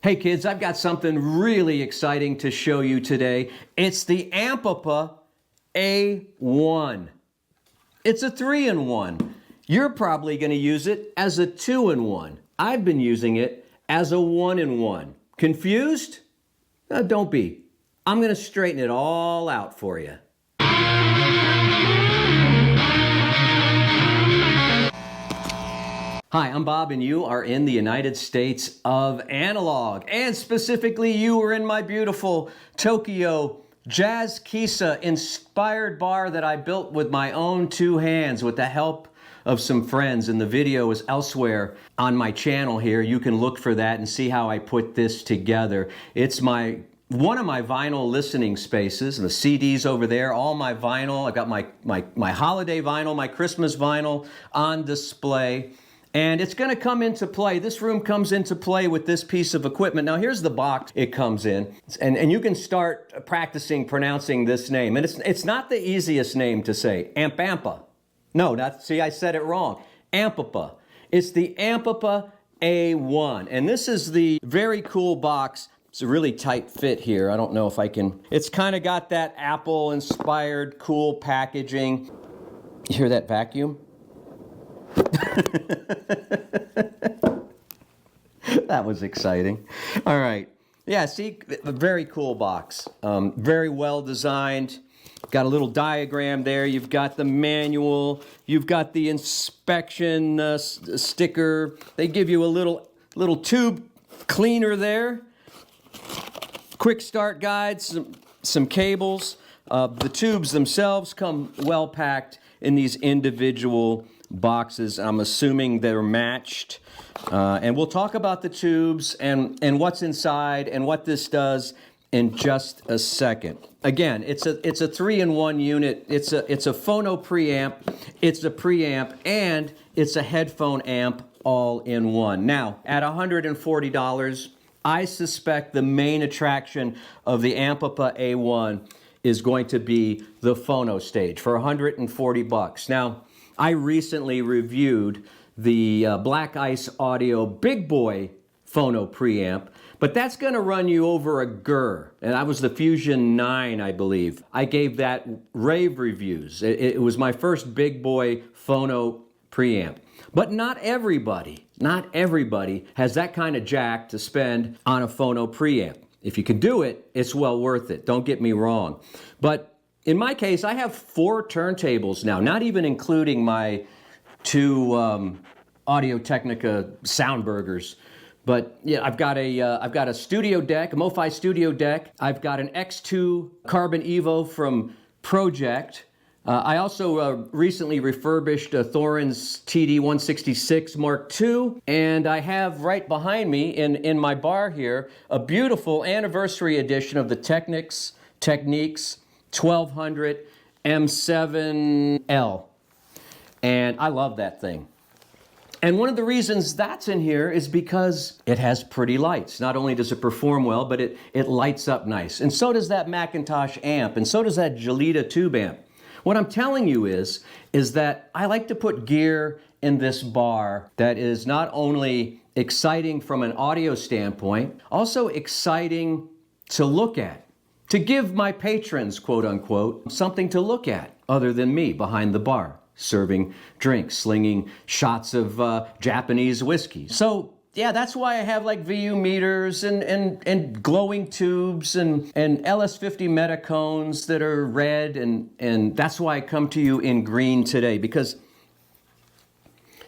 Hey kids, I've got something really exciting to show you today. It's the Ampapa A1. It's a 3-in-1. You're probably going to use it as a 2-in-1. I've been using it as a 1-in-1. Confused? Don't be. I'm going to straighten it all out for you. Hi, I'm Bob and you are in the United States of Analog, and specifically you are in my beautiful Tokyo Jazz Kisa inspired bar that I built with my own two hands with the help of some friends, and the video is elsewhere on my channel here. You can look for that and see how I put this together. It's one of my vinyl listening spaces, and the CDs over there, all my vinyl. I got my holiday vinyl, my Christmas vinyl on display. And it's going to come into play. This room comes into play with this piece of equipment. Now here's the box it comes in. And you can start practicing pronouncing this name. And it's not the easiest name to say. Ampapa. No, see, I said it wrong. Ampapa. It's the Ampapa A1. And this is the very cool box. It's a really tight fit here. I don't know if I can. It's kind of got that Apple-inspired cool packaging. You hear that vacuum? That was exciting. All right. Yeah, see, a very cool box. Very well designed. Got a little diagram there. You've got the manual. You've got the inspection sticker. They give you a little tube cleaner there. Quick start guide, some cables. The tubes themselves come well packed in these individual boxes. I'm assuming they're matched. And we'll talk about the tubes and what's inside and what this does in just a second. Again, it's a 3-in-1 unit. It's a phono preamp, it's a preamp, and it's a headphone amp all in one. Now, at $140, I suspect the main attraction of the Ampapa A1 is going to be the phono stage for $140. Now, I recently reviewed the Black Ice Audio Big Boy Phono Preamp, but that's going to run you over a GER, and that was the Fusion 9, I believe. I gave that rave reviews. It was my first Big Boy Phono Preamp. But not everybody has that kind of jack to spend on a Phono Preamp. If you can do it, it's well worth it. Don't get me wrong. But in my case, I have 4 turntables now, not even including my 2 Audio-Technica Soundburgers. But yeah, I've got a studio deck, a MoFi studio deck. I've got an X2 Carbon Evo from Project. I also recently refurbished a Thorn's TD-166 Mark II, and I have right behind me in my bar here a beautiful anniversary edition of the Technics 1200 M7L, and I love that thing. And one of the reasons that's in here is because it has pretty lights. Not only does it perform well, but it lights up nice. And so does that Macintosh amp, and so does that Gelita tube amp. What I'm telling you is that I like to put gear in this bar that is not only exciting from an audio standpoint, also exciting to look at, to give my patrons, quote unquote, something to look at other than me behind the bar, serving drinks, slinging shots of Japanese whiskey. So yeah, that's why I have like VU meters and glowing tubes and LS50 Metacones that are red, and that's why I come to you in green today, because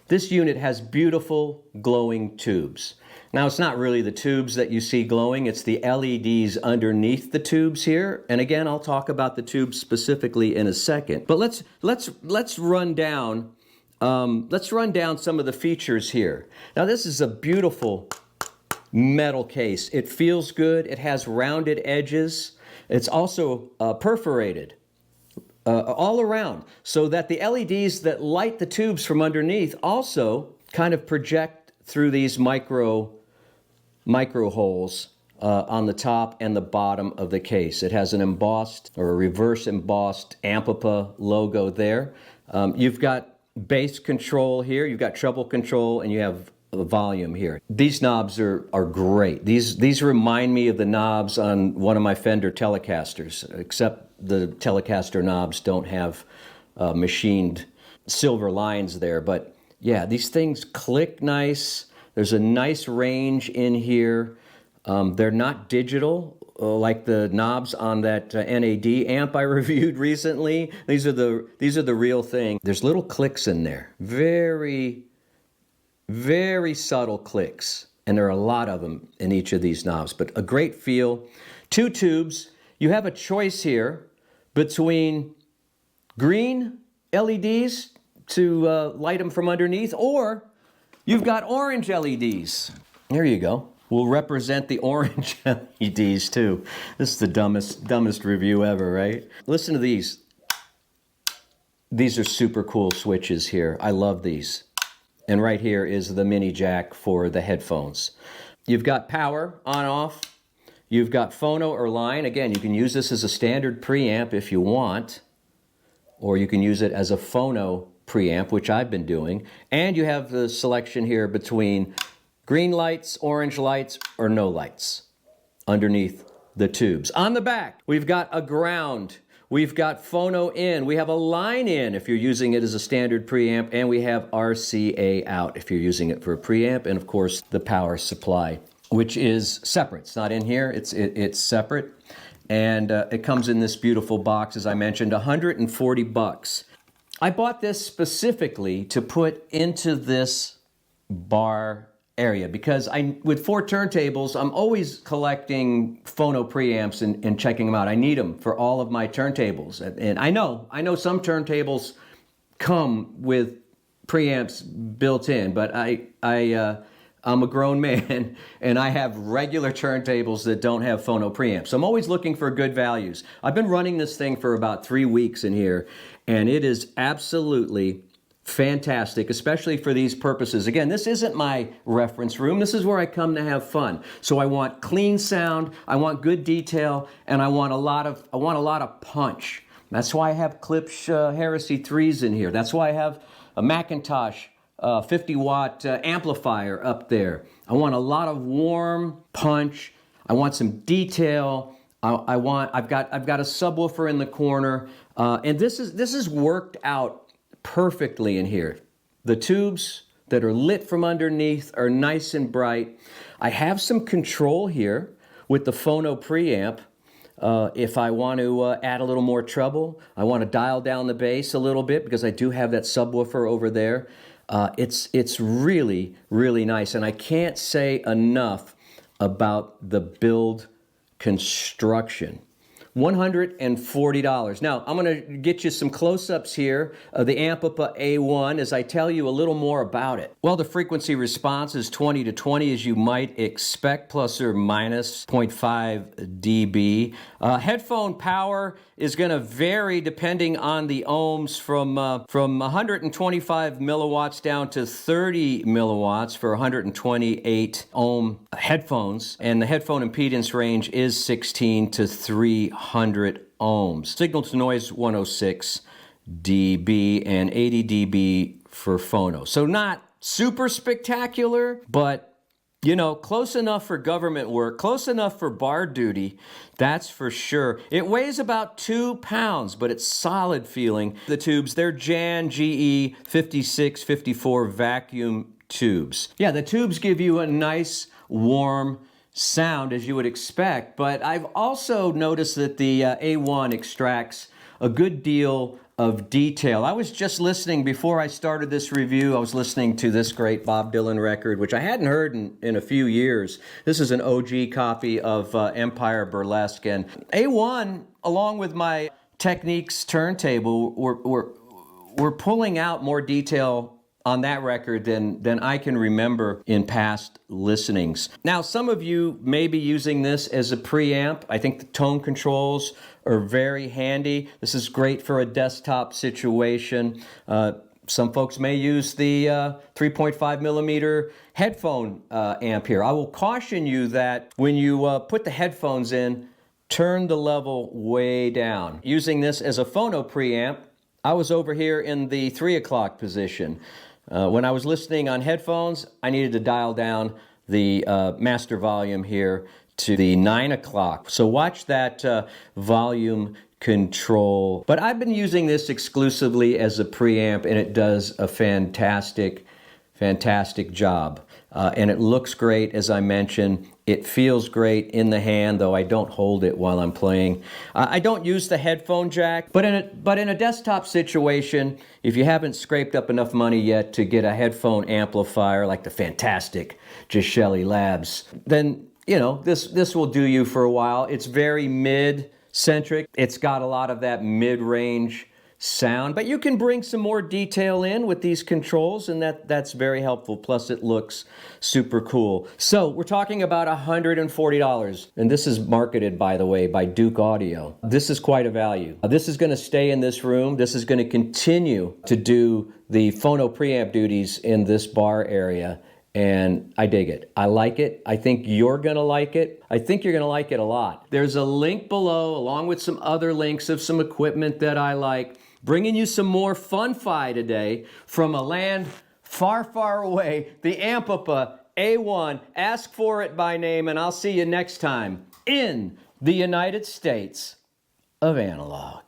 this unit has beautiful glowing tubes. Now, it's not really the tubes that you see glowing, it's the LEDs underneath the tubes here. And again, I'll talk about the tubes specifically in a second. But let's run down some of the features here. Now, this is a beautiful metal case. It feels good. It has rounded edges. It's also perforated all around, so that the LEDs that light the tubes from underneath also kind of project through these micro holes on the top and the bottom of the case. It has an embossed or a reverse embossed Ampapa logo there. You've got bass control here, you've got treble control, and you have volume here. These knobs are great. These remind me of the knobs on one of my Fender Telecasters, except the Telecaster knobs don't have machined silver lines there. But yeah, these things click nice. There's a nice range in here. They're not digital like the knobs on that NAD amp I reviewed recently. These are the real thing. There's little clicks in there. Very, very subtle clicks. And there are a lot of them in each of these knobs, but a great feel. 2 tubes. You have a choice here between green LEDs to light them from underneath, or you've got orange LEDs. There you go. We'll represent the orange LEDs too. This is the dumbest review ever, right? Listen to these. These are super cool switches here. I love these. And right here is the mini jack for the headphones. You've got power on off. You've got phono or line. Again, you can use this as a standard preamp if you want, or you can use it as a phono preamp, which I've been doing. And you have the selection here between green lights, orange lights, or no lights underneath the tubes. On the back, we've got a ground. We've got phono in. We have a line in if you're using it as a standard preamp, and we have RCA out if you're using it for a preamp, and of course the power supply, which is separate. It's not in here, it's separate. And it comes in this beautiful box, as I mentioned, 140 bucks. I bought this specifically to put into this bar area because with 4 turntables, I'm always collecting phono preamps and checking them out. I need them for all of my turntables. And I know some turntables come with preamps built in, but I'm a grown man and I have regular turntables that don't have phono preamps. So I'm always looking for good values. I've been running this thing for about 3 weeks in here, and it is absolutely fantastic, especially for these purposes. Again, this isn't my reference room. This is where I come to have fun. So I want clean sound, I want good detail, and I want a lot of punch. That's why I have Klipsch Heresy 3s in here. That's why I have a Macintosh 50-watt amplifier up there. I want a lot of warm punch. I want some detail. I've got a subwoofer in the corner, and this is worked out perfectly in here. The tubes that are lit from underneath are nice and bright. I have some control here with the phono preamp. If I want to add a little more treble, I want to dial down the bass a little bit because I do have that subwoofer over there. It's really, really nice, and I can't say enough about the build construction. $140. Now, I'm going to get you some close-ups here of the Ampapa A1 as I tell you a little more about it. Well, the frequency response is 20 to 20 as you might expect, plus or minus 0.5 dB. Headphone power is going to vary depending on the ohms from 125 milliwatts down to 30 milliwatts for 128 ohm headphones, and the headphone impedance range is 16 to 300 ohms. Signal to noise 106 dB and 80 dB for phono. So not super spectacular, but you know, close enough for government work, close enough for bar duty, that's for sure. It weighs about 2 pounds, but it's solid feeling. The tubes, they're Jan GE 5654 vacuum tubes. Yeah, the tubes give you a nice, warm sound as you would expect, but I've also noticed that the A1 extracts a good deal of detail. I was just listening, before I started this review, I was listening to this great Bob Dylan record, which I hadn't heard in a few years. This is an OG copy of Empire Burlesque, and A1, along with my Techniques turntable, were pulling out more detail on that record than I can remember in past listenings. Now, some of you may be using this as a preamp. I think the tone controls are very handy. This is great for a desktop situation. Some folks may use the 3.5 millimeter headphone amp here. I will caution you that when you put the headphones in, turn the level way down. Using this as a phono preamp, I was over here in the 3 o'clock position. When I was listening on headphones, I needed to dial down the master volume here to the 9 o'clock. So watch that volume control. But I've been using this exclusively as a preamp, and it does a fantastic job. And it looks great, as I mentioned. It feels great in the hand, though I don't hold it while I'm playing. I don't use the headphone jack, but in a desktop situation, if you haven't scraped up enough money yet to get a headphone amplifier like the fantastic Gishelli Labs, then you know this will do you for a while. It's very mid-centric. It's got a lot of that mid-range sound, but you can bring some more detail in with these controls, and that's very helpful. Plus it looks super cool. So we're talking about $140, and this is marketed, by the way, by Duke Audio. This is quite a value. This is going to stay in this room. This is going to continue to do the phono preamp duties in this bar area, and I dig it. I like it. I think you're going to like it. I think you're going to like it a lot. There's a link below, along with some other links of some equipment that I like, bringing you some more fun-fi today from a land far, far away, the Ampapa A1. Ask for it by name, and I'll see you next time in the United States of Analog.